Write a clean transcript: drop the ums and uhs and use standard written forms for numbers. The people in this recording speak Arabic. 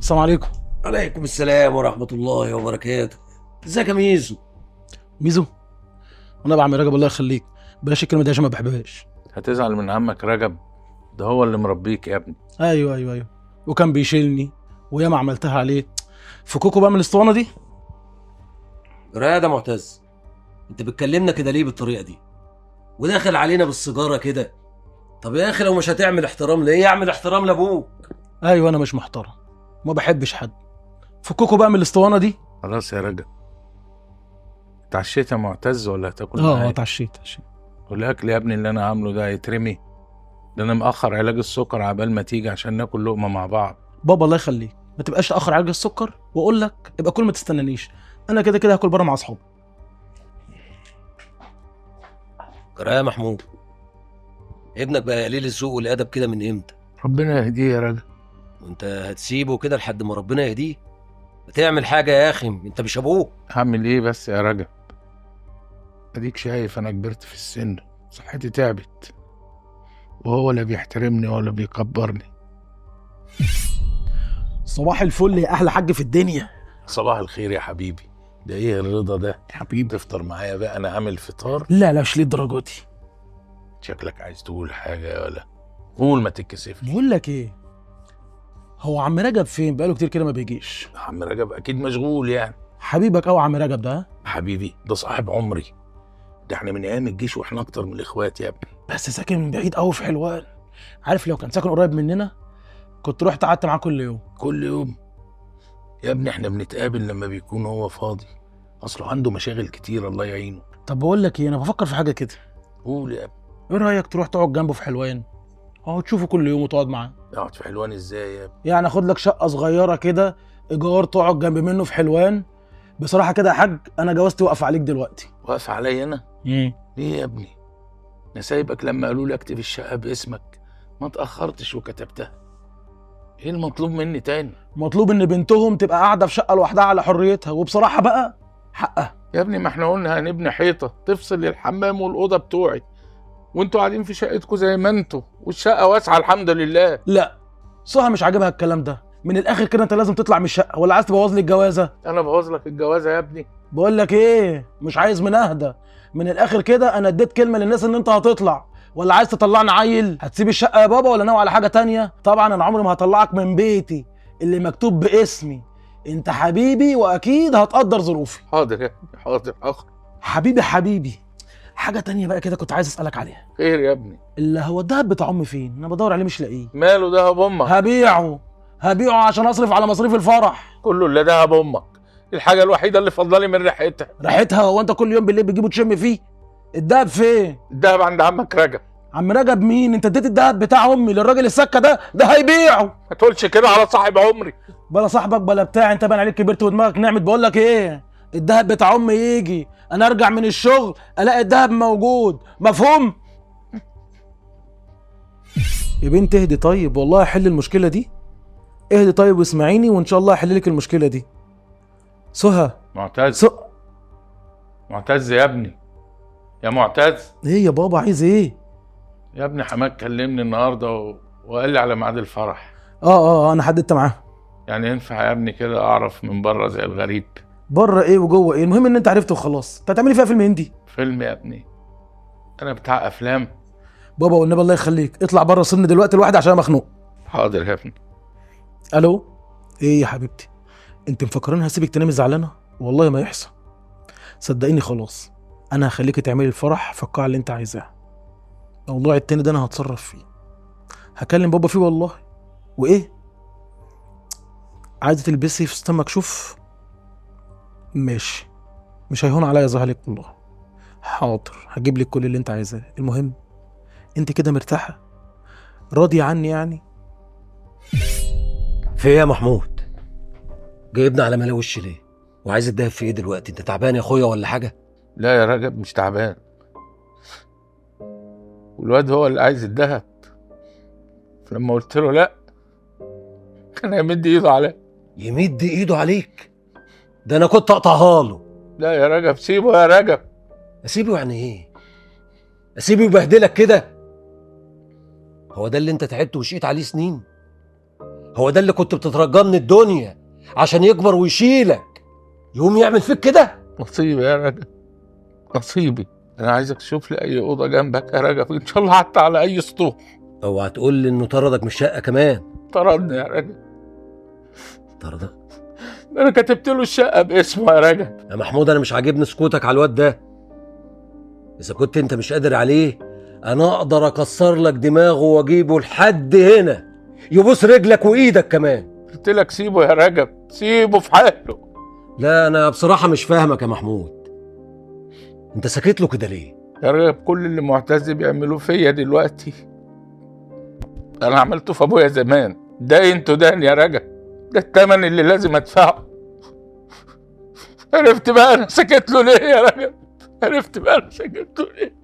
السلام عليكم. عليكم السلام ورحمة الله وبركاته. ازيك يا ميزو؟ ميزو؟ وانا بعمل رجب الله يخليك، بلاش الكلمه دي عشان ما بحبهاش. هتزعل من عمك رجب؟ ده هو اللي مربيك يا ابني. ايوه، وكان بيشيلني وياما عملتها عليه. فكوكو بقى من الاسطوانه دي. راد يا معتز، انت بتكلمنا كده ليه بالطريقة دي؟ وداخل علينا بالسيجارة كده. طب يا اخي لو مش هتعمل احترام ليه اعمل احترام لابوك؟ ايوه انا مش محترم، ما بحبش حد. فكوكو بقى من الاسطوانه دي. خلاص يا رجب، اتعشيت يا معتز ولا هتاكل معايا؟ اتعشيت. والاكل يا ابني اللي انا عامله ده هيترمي؟ ده انا مأخر علاج السكر عبال ما تيجي عشان ناكل لقمة مع بعض. بابا الله يخليك ما تبقاش تاخر علاج السكر، واقول لك ابقى كل ما تستنانيش، انا كده كده هاكل بره مع اصحابي. يا محمود، ابنك بقى قليل الذوق والادب كده من امتى؟ ربنا يهديه يا رجب. وانت هتسيبه كده لحد ما ربنا يهديه؟ بتعمل حاجة يا اخي، انت مش ابوه. هعمل ايه بس يا رجب؟ اديك شايف انا كبرت في السن، صحتي تعبت، وهو لا بيحترمني ولا بيكبرني. صباح الفل يا احلى حاج في الدنيا. صباح الخير يا حبيبي. ده ايه الرضا ده يا حبيبي؟ تفطر معايا بقى، انا عامل فطار. لا مش للدرجه دي. شكلك عايز تقول حاجة يا ولا؟ قول ما تتكسفش. بقول لك ايه، هو عم رجب فين؟ بقاله كتير كده ما بيجيش. عم رجب اكيد مشغول يعني. حبيبك قوي عم رجب ده. حبيبي ده صاحب عمري، ده احنا من ايام الجيش واحنا اكتر من الاخوات يا ابني. بس ساكن من بعيد قوي في حلوان. عارف لو كان ساكن قريب مننا كنت رحت قعدت معاه كل يوم. كل يوم؟ يا ابني احنا بنتقابل لما بيكون هو فاضي، اصله عنده مشاغل كتير الله يعينه. طب بقول لك ايه، انا بفكر في حاجه كده. قول يا ابني. ايه رايك تروح تقعد جنبه في حلوان، اهو تشوفه كل يوم وتقعد معاه؟ اقعد في حلوان ازاي يا ابني؟ يعني اخد لك شقه صغيره كده ايجار تقعد جنب منه في حلوان. بصراحه كده يا حاج انا جوازتي واقفه عليك دلوقتي. واقف عليا انا؟ ليه يا ابني؟ انا سايبك لما قالوا لي اكتب الشقه باسمك، ما اتاخرتش وكتبتها. ايه المطلوب مني تاني؟ مطلوب ان بنتهم تبقى قاعده في شقه لوحدها على حريتها، وبصراحه بقى حقها. يا ابني ما احنا قلنا هنبني حيطه تفصل الحمام والاوضه بتوعي، وانتوا قاعدين في شقتكم زي ما انتوا، والشقه واسعه الحمد لله. لا صها مش عاجبها الكلام ده. من الاخر كده انت لازم تطلع من الشقه، ولا عايز تبوظ لي الجوازه؟ انا بوظ لك الجوازه يا ابني؟ بقول لك ايه، مش عايز من اهدى. من الاخر كده انا اديت كلمه للناس ان انت هتطلع، ولا عايز تطلعني عيل؟ هتسيب الشقه يا بابا ولا ناوي على حاجه تانية؟ طبعا انا عمري ما هطلعك من بيتي اللي مكتوب باسمي. انت حبيبي واكيد هتقدر ظروفي. حاضر يا ابني، حاضر اخر. حبيبي. حاجه تانية بقى كده كنت عايز اسالك عليها. خير يا ابني؟ اللي هو الدهب بتاع امي فين؟ انا بدور عليه مش لاقيه. ماله دهب امك؟ هبيعه عشان اصرف على مصاريف الفرح. كله الا دهب امك، الحاجه الوحيده اللي فضلي من ريحتها. ريحتها؟ هو انت كل يوم بالليل بتجيبه تشم فيه؟ الدهب فين؟ الدهب عند عمك رجب. عم رجب مين؟ انت اديت الدهب بتاع امي للراجل السكه ده هيبيعه. ما تقولش كده على صاحب عمري. بلا صاحبك بلا بتاع، انت باين عليك كبرت ودماغك نعمت. بقول لك ايه، الدهب بتاع امي يجي انا ارجع من الشغل الاقي الدهب موجود، مفهوم؟ يا بنت اهدي طيب، والله هحل المشكله دي. اهدي طيب واسمعيني وان شاء الله هحل لك المشكله دي. سهى. معتز. معتز يا ابني، يا معتز. ايه يا بابا عايز ايه؟ يا ابني حماك كلمني النهارده وقال لي على ميعاد الفرح. انا حددت معاه. يعني ينفع يا ابني كده اعرف من بره زي الغريب؟ بره ايه وجوه ايه؟ المهم ان انت عرفت وخلاص. انت هتعملي فيها فيلم هندي؟ فيلم يا ابني؟ انا بتاع افلام. بابا والنبي الله يخليك اطلع بره سن دلوقتي الواحد عشان مخنوق. حاضر يا ابني. الو. ايه يا حبيبتي، انت مفكرين هسيبك تنامي زعلانه؟ والله ما يحصل. صدقيني خلاص انا هخليكي تعملي الفرح في القاعه اللي انت عايزاها. الموضوع التاني ده انا هتصرف فيه، هكلم بابا فيه والله. وايه، عايزه تلبسي فستان مكشوف؟ ماشي، مش هيهون عليا ظهرك والله. حاضر هجيب لك كل اللي انت عايزاه. المهم انت كده مرتاحه، راضيه عني يعني؟ في ايه يا محمود؟ جايبنا على ملا وش ليه؟ وعايز الدهب في ايه دلوقتي؟ انت تعبان يا اخويا ولا حاجه؟ لا يا رجب مش تعبان، والواد هو اللي عايز الدهب. فلما قلت له لا كان هيمد ايده عليا. يمد ايده عليك؟ ده انا كنت اقطعها له. لا يا رجب سيبه يا رجب. اسيبه يعني ايه؟ اسيبه يبهدلك كده؟ هو ده اللي انت تعبت وشقيت عليه سنين؟ هو ده اللي كنت بتترجاه من الدنيا عشان يكبر ويشيلك، يقوم يعمل فيك كده؟ نصيبي يا رجب، نصيبي. انا عايزك تشوف لي اي اوضه جنبك يا رجب، ان شاء الله حتى على اي سطوح. اوعى تقول لي انه طردك من الشقه كمان. طردني يا رجب، طردك؟ انا كتبت له الشقه باسمه يا رجب. يا محمود انا مش عاجبني سكوتك على الواد ده. اذا كنت انت مش قادر عليه انا اقدر اكسر لك دماغه واجيبه لحد هنا يبوس رجلك وايدك كمان. قلت لك سيبه يا رجب، سيبه في حاله. لا انا بصراحه مش فاهمك يا محمود، انت ساكت له كده ليه؟ يا رجب كل اللي معتز بيعملوه فيا دلوقتي انا عملته في ابويا زمان. ده انتوا دان يا رجب، ده الثمن اللي لازم ادفعه. عرفت بقى انا سكت له ليه يا رجب؟ عرفت بقى انا سكت له ليه؟